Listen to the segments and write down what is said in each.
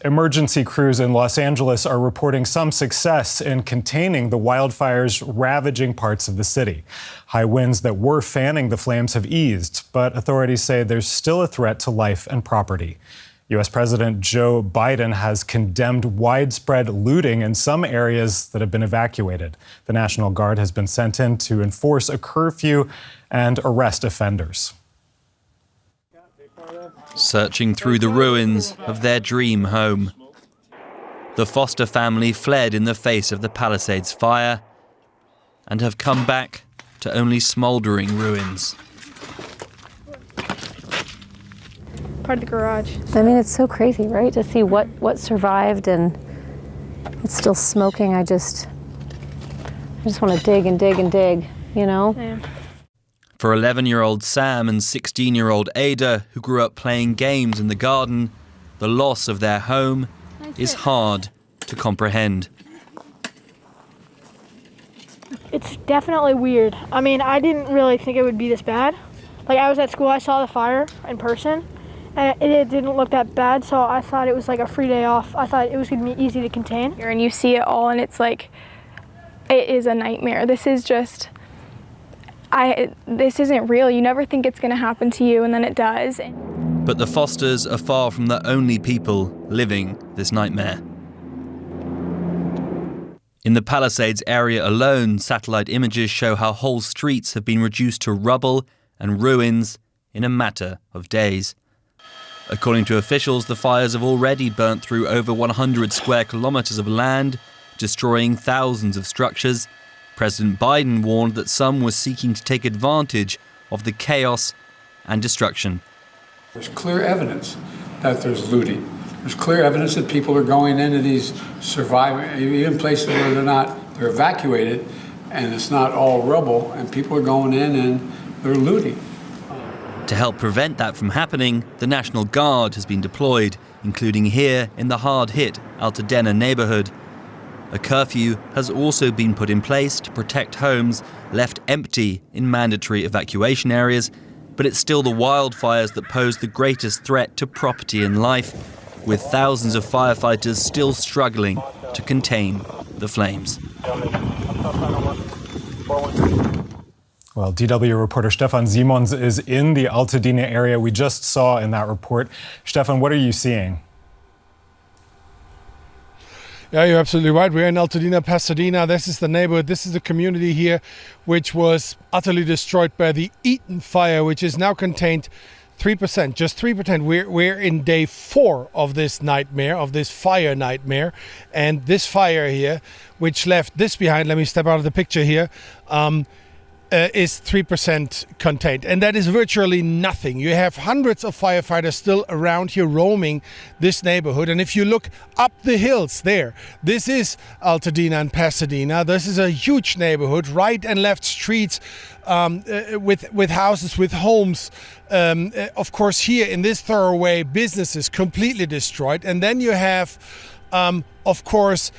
Emergency crews in Los Angeles are reporting some success in containing the wildfires ravaging parts of the city. High winds that were fanning the flames have eased, but authorities say there's still a threat to life and property. U.S. President Joe Biden has condemned widespread looting in some areas that have been evacuated. The National Guard has been sent in to enforce a curfew and arrest offenders. Searching through the ruins of their dream home. The Foster family fled in the face of the Palisades fire and have come back to only smouldering ruins. Part of the garage. I mean, it's so crazy, right? To see what survived and it's still smoking. I just want to dig and dig and dig, you know? Yeah. For 11-year-old Sam and 16-year-old Ada, who grew up playing games in the garden, the loss of their home is hard to comprehend. It's definitely weird. I mean, I didn't really think it would be this bad. Like, I was at school, I saw the fire in person, and it didn't look that bad, so I thought it was like a free day off. I thought it was going to be easy to contain. And you see it all, and it's like, it is a nightmare. This is just... this isn't real. You never think it's going to happen to you, and then it does. But the Fosters are far from the only people living this nightmare. In the Palisades area alone, satellite images show how whole streets have been reduced to rubble and ruins in a matter of days. According to officials, the fires have already burnt through over 100 square kilometers of land, destroying thousands of structures. President Biden warned that some were seeking to take advantage of the chaos and destruction. There's clear evidence that there's looting. There's clear evidence that people are going into these even places where they're evacuated, and it's not all rubble, and people are going in and they're looting. To help prevent that from happening, the National Guard has been deployed, including here in the hard-hit Altadena neighborhood. A curfew has also been put in place to protect homes left empty in mandatory evacuation areas, but it's still the wildfires that pose the greatest threat to property and life, with thousands of firefighters still struggling to contain the flames. Well, DW reporter Stefan Simons is in the Altadena area we just saw in that report. Stefan, what are you seeing? Yeah, you're absolutely right. We're in Altadena, Pasadena. This is the neighborhood. This is the community here, which was utterly destroyed by the Eaton fire, which is now contained 3%, just 3%. We're in day 4 of this nightmare, of this fire nightmare. And this fire here, which left this behind, let me step out of the picture here, is 3% contained. And that is virtually nothing. You have hundreds of firefighters still around here roaming this neighborhood. And if you look up the hills there, this is Altadena and Pasadena. This is a huge neighborhood, right and left streets with houses, with homes. Of course, here in this thoroughway, businesses completely destroyed. And then you have, of course,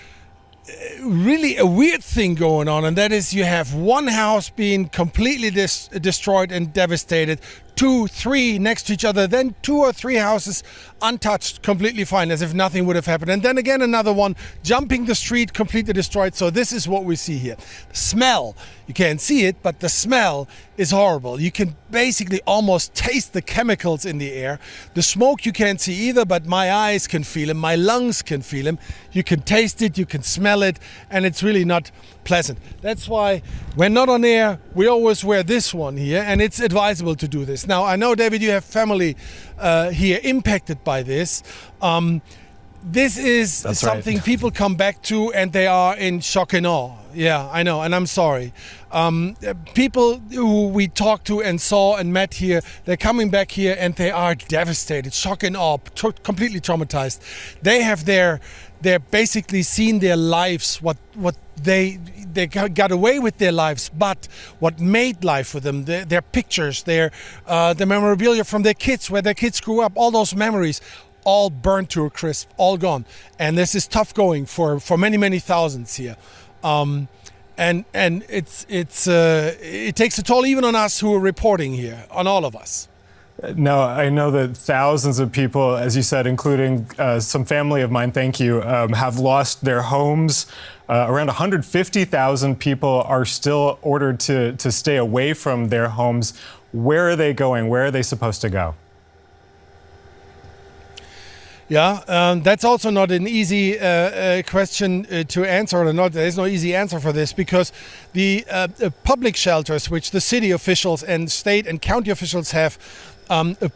really a weird thing going on, and that is you have one house being completely destroyed and devastated, 2, 3 next to each other, then 2 or 3 houses untouched, completely fine, as if nothing would have happened, and then again another one jumping the street, completely destroyed. So this is what we see here. The smell, you can't see it, but the smell is horrible. You can basically almost taste the chemicals in the air. The smoke you can't see either, but my eyes can feel them, my lungs can feel them. You can taste it, you can smell it, and it's really not pleasant. That's why when not on air, we always wear this one here, and it's advisable to do this. Now, I know, David, you have family here impacted by this. This is That's something right. People come back to and they are in shock and awe. Yeah, I know, and I'm sorry. People who we talked to and saw and met here, they're coming back here and they are devastated, shock and awe, completely traumatized. They have they're basically seen their lives, what they got away with their lives, but what made life for them, their pictures, the memorabilia from their kids, where their kids grew up, all those memories, all burned to a crisp, all gone. And this is tough going for many thousands here. And it takes a toll even on us who are reporting here, on all of us. Now, I know that thousands of people, as you said, including some family of mine, thank you, have lost their homes. Around 150,000 people are still ordered to stay away from their homes. Where are they going? Where are they supposed to go? Yeah, that's also not an easy question to answer, or not. There is no easy answer for this, because the public shelters, which the city officials and state and county officials have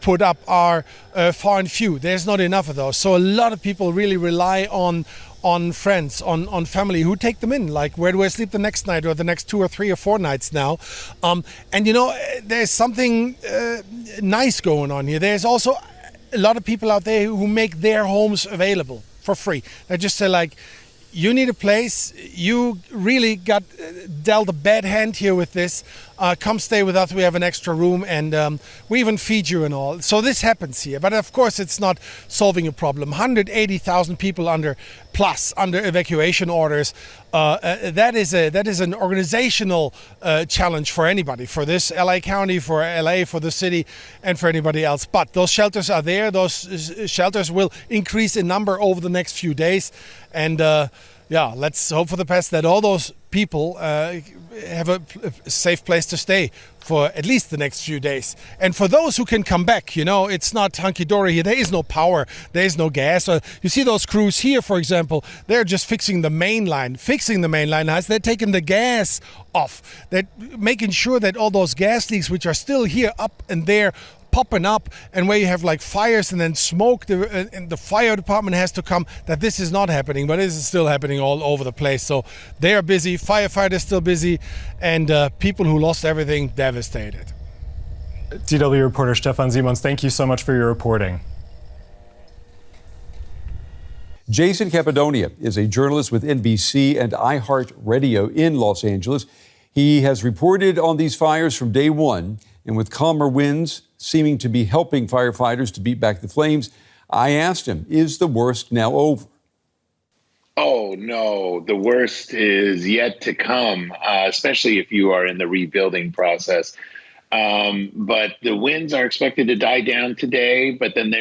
put up, are far and few. There's not enough of those. So a lot of people really rely on friends, on family who take them in. Like, where do I sleep the next night, or the next 2 or 3 or 4 nights now? And you know, there's something nice going on here. There's also a lot of people out there who make their homes available for free. They just say, like, you need a place, you really got dealt a bad hand here with this, come stay with us, we have an extra room, and we even feed you and all. So this happens here, but of course it's not solving a problem. 180,000 people under evacuation orders. That is an organizational challenge for anybody, for this LA County, for LA, for the city, and for anybody else. But those shelters are there. Those shelters will increase in number over the next few days. And yeah, let's hope for the best that all those people have a safe place to stay for at least the next few days. And for those who can come back, you know, it's not hunky-dory here. There is no power. There is no gas. You see those crews here, for example, they're just fixing the main line. They're taking the gas off. They're making sure that all those gas leaks, which are still here, up and there, popping up, and where you have like fires and then smoke, and the fire department has to come, that this is not happening, but it is still happening all over the place. So they are busy, firefighters still busy, and people who lost everything devastated. DW reporter Stefan Simons, thank you so much for your reporting. Jayson Campadonia is a journalist with NBC and iHeartRadio in Los Angeles. He has reported on these fires from day one, and with calmer winds seeming to be helping firefighters to beat back the flames, I asked him, is the worst now over? Oh, no, the worst is yet to come, especially if you are in the rebuilding process. But the winds are expected to die down today, but then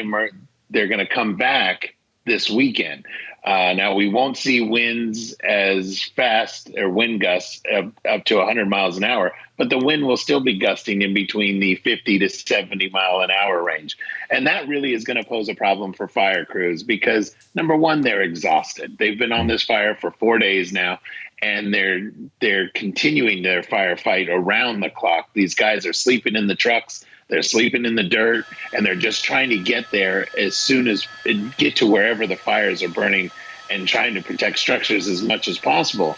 they're going to come back this weekend. Now, we won't see winds as fast, or wind gusts up to 100 miles an hour, but the wind will still be gusting in between the 50 to 70 mile an hour range. And that really is going to pose a problem for fire crews because, number one, they're exhausted. They've been on this fire for 4 days now, and they're continuing their firefight around the clock. These guys are sleeping in the trucks. They're sleeping in the dirt, and they're just trying to get there as soon as get to wherever the fires are burning and trying to protect structures as much as possible.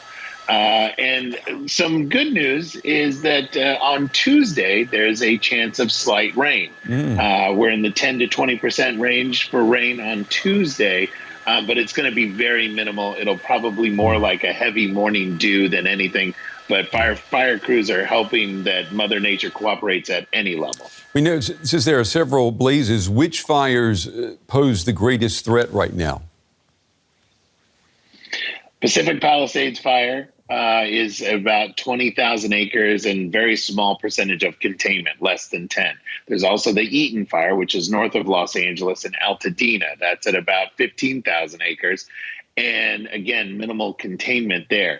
And some good news is that on Tuesday, there's a chance of slight rain. We're in the 10 to 20% range for rain on Tuesday, but it's going to be very minimal. It'll probably more like a heavy morning dew than anything. But fire crews are hoping that Mother Nature cooperates at any level. We know, since there are several blazes, which fires pose the greatest threat right now? Pacific Palisades fire is about 20,000 acres and very small percentage of containment, less than 10. There's also the Eaton fire, which is north of Los Angeles in Altadena. That's at about 15,000 acres. And again, minimal containment there.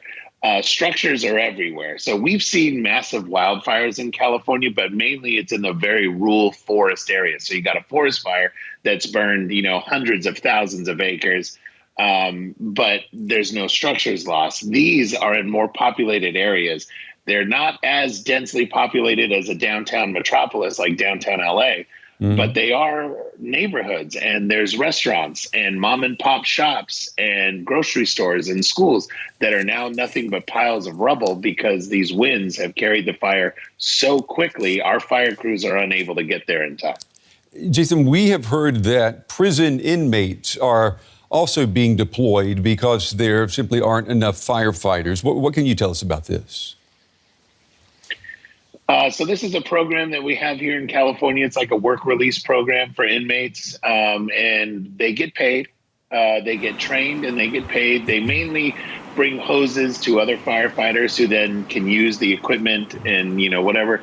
Structures are everywhere. So we've seen massive wildfires in California, but mainly it's in the very rural forest areas. So you got a forest fire that's burned, hundreds of thousands of acres, but there's no structures lost. These are in more populated areas. They're not as densely populated as a downtown metropolis like downtown LA, but they are neighborhoods, and there's restaurants and mom and pop shops and grocery stores and schools that are now nothing but piles of rubble because these winds have carried the fire so quickly. Our fire crews are unable to get there in time. Jayson, we have heard that prison inmates are also being deployed because there simply aren't enough firefighters. What can you tell us about this? So this is a program that we have here in California. It's like a work release program for inmates, and they get paid. They get trained and they get paid. They mainly bring hoses to other firefighters who then can use the equipment and, whatever.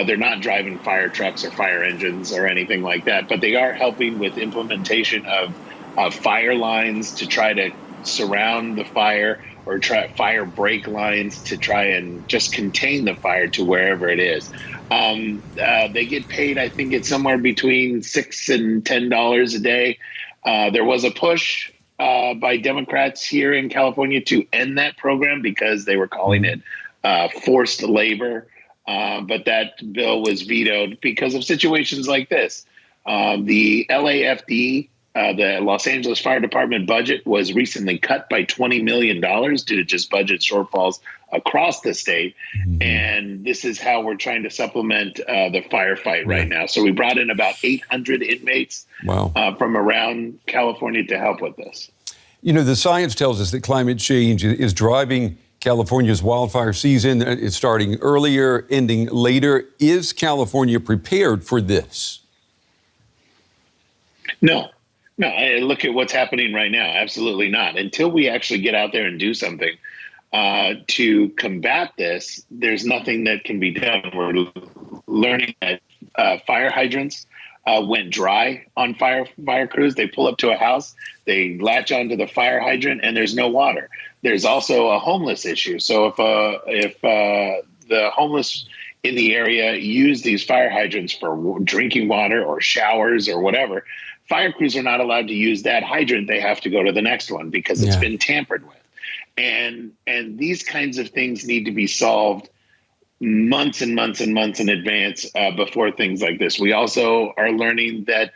They're not driving fire trucks or fire engines or anything like that, but they are helping with implementation of fire lines to try to surround the fire, or try fire break lines to try and just contain the fire to wherever it is. They get paid, I think it's somewhere between $6 and $10 a day. There was a push by Democrats here in California to end that program because they were calling it forced labor. But that bill was vetoed because of situations like this. The LAFD, the Los Angeles Fire Department budget, was recently cut by $20 million due to just budget shortfalls across the state. And this is how we're trying to supplement the firefight right now. So we brought in about 800 inmates from around California to help with this. The science tells us that climate change is driving California's wildfire season. It's starting earlier, ending later. Is California prepared for this? No, look at what's happening right now. Absolutely not. Until we actually get out there and do something to combat this, there's nothing that can be done. We're learning that fire hydrants went dry on fire crews. They pull up to a house, they latch onto the fire hydrant, and there's no water. There's also a homeless issue. So if the homeless in the area use these fire hydrants for drinking water or showers or whatever, fire crews are not allowed to use that hydrant. They have to go to the next one because it's been tampered with. And these kinds of things need to be solved months and months and months in advance before things like this. We also are learning that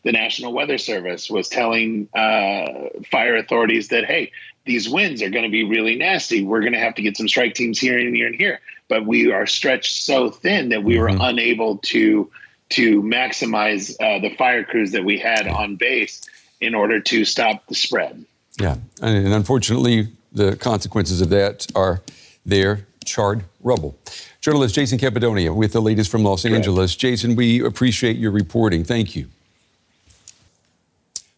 the National Weather Service was telling fire authorities that, hey, these winds are going to be really nasty. We're going to have to get some strike teams here and here and here. But we are stretched so thin that we were unable to maximize the fire crews that we had on base in order to stop the spread. Yeah, and unfortunately, the consequences of that are there. Charred rubble. Journalist Jayson Campadonia with the latest from Los Angeles. Jayson, we appreciate your reporting. Thank you.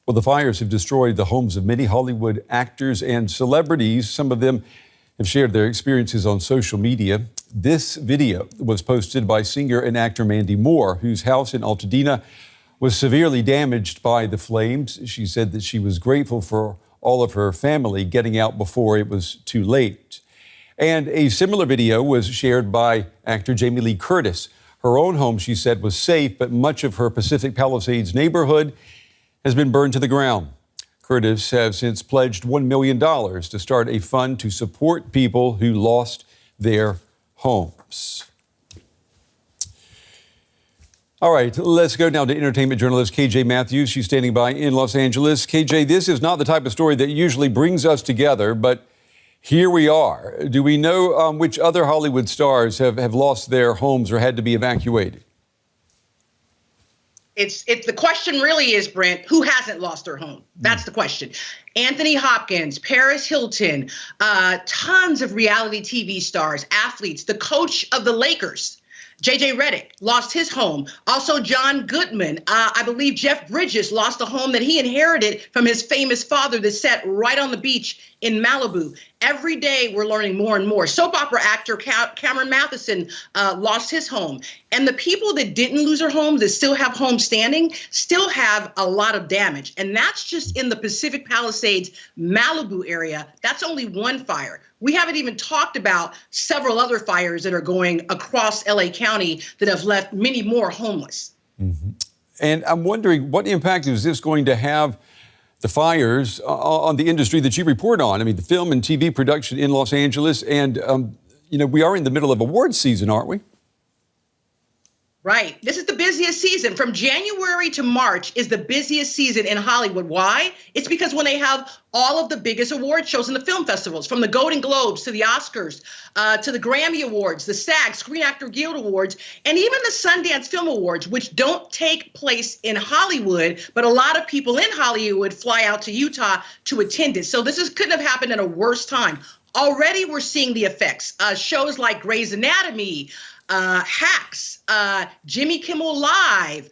Well, the fires have destroyed the homes of many Hollywood actors and celebrities. Some of them have shared their experiences on social media. This video was posted by singer and actor Mandy Moore, whose house in Altadena was severely damaged by the flames. She said that she was grateful for all of her family getting out before it was too late. And a similar video was shared by actor Jamie Lee Curtis. Her own home, she said, was safe, but much of her Pacific Palisades neighborhood has been burned to the ground. Curtis has since pledged $1 million to start a fund to support people who lost their homes. All right, let's go now to entertainment journalist KJ Matthews. She's standing by in Los Angeles. KJ, this is not the type of story that usually brings us together, but here we are. Do we know which other Hollywood stars have lost their homes or had to be evacuated? It's the question really is, Brent, who hasn't lost their home? That's the question. Anthony Hopkins, Paris Hilton, tons of reality TV stars, athletes, the coach of the Lakers, JJ Redick, lost his home. Also, John Goodman. I believe Jeff Bridges lost a home that he inherited from his famous father that sat right on the beach in Malibu. Every day we're learning more and more. Soap opera actor Cameron Matheson lost his home. And the people that didn't lose their homes, that still have homes standing, still have a lot of damage. And that's just in the Pacific Palisades, Malibu area. That's only one fire. We haven't even talked about several other fires that are going across LA County that have left many more homeless. Mm-hmm. And I'm wondering, what impact is this going to have, the fires, on the industry that you report on? I mean, the film and TV production in Los Angeles. And, we are in the middle of awards season, aren't we? Right. This is the busiest season. From January to March is the busiest season in Hollywood. Why? It's because when they have all of the biggest award shows in the film festivals, from the Golden Globes to the Oscars, to the Grammy Awards, the SAG, Screen Actor Guild Awards, and even the Sundance Film Awards, which don't take place in Hollywood, but a lot of people in Hollywood fly out to Utah to attend it. So couldn't have happened at a worse time. Already we're seeing the effects. Shows like Grey's Anatomy, Hacks, Jimmy Kimmel Live,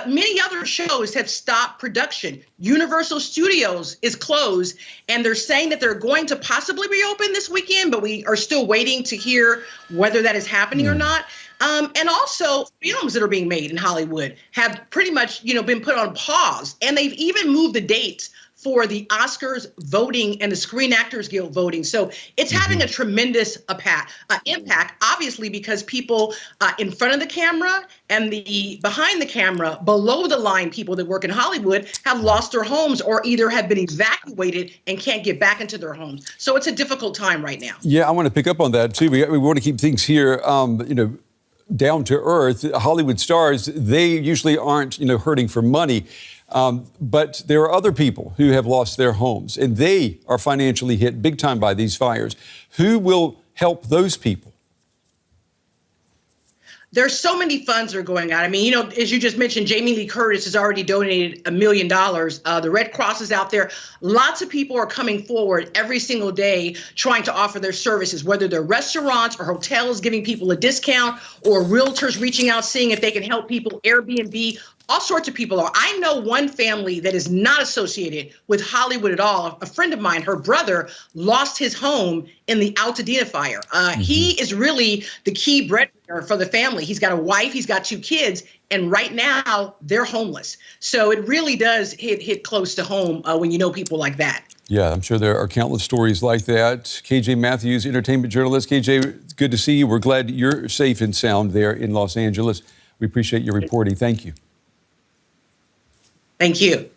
many other shows have stopped production. Universal Studios is closed, and they're saying that they're going to possibly reopen this weekend, but we are still waiting to hear whether that is happening or not. And also, films that are being made in Hollywood have pretty much, been put on pause, and they've even moved the dates for the Oscars voting and the Screen Actors Guild voting. So it's having a tremendous impact, obviously, because people in front of the camera and the behind the camera, below the line people that work in Hollywood have lost their homes or either have been evacuated and can't get back into their homes. So it's a difficult time right now. Yeah, I want to pick up on that, too. We want to keep things here, down to earth. Hollywood stars, they usually aren't, hurting for money. But there are other people who have lost their homes, and they are financially hit big time by these fires. Who will help those people? There's so many funds that are going out. I mean, as you just mentioned, Jamie Lee Curtis has already donated $1 million. The Red Cross is out there. Lots of people are coming forward every single day trying to offer their services, whether they're restaurants or hotels giving people a discount, or realtors reaching out, seeing if they can help people, Airbnb. All sorts of people are. I know one family that is not associated with Hollywood at all. A friend of mine, her brother, lost his home in the Altadena fire. He is really the key breadwinner for the family. He's got a wife, he's got 2 kids, and right now they're homeless. So it really does hit close to home when you know people like that. Yeah, I'm sure there are countless stories like that. KJ Matthews, entertainment journalist. KJ, it's good to see you. We're glad you're safe and sound there in Los Angeles. We appreciate your reporting. Thank you. Thank you.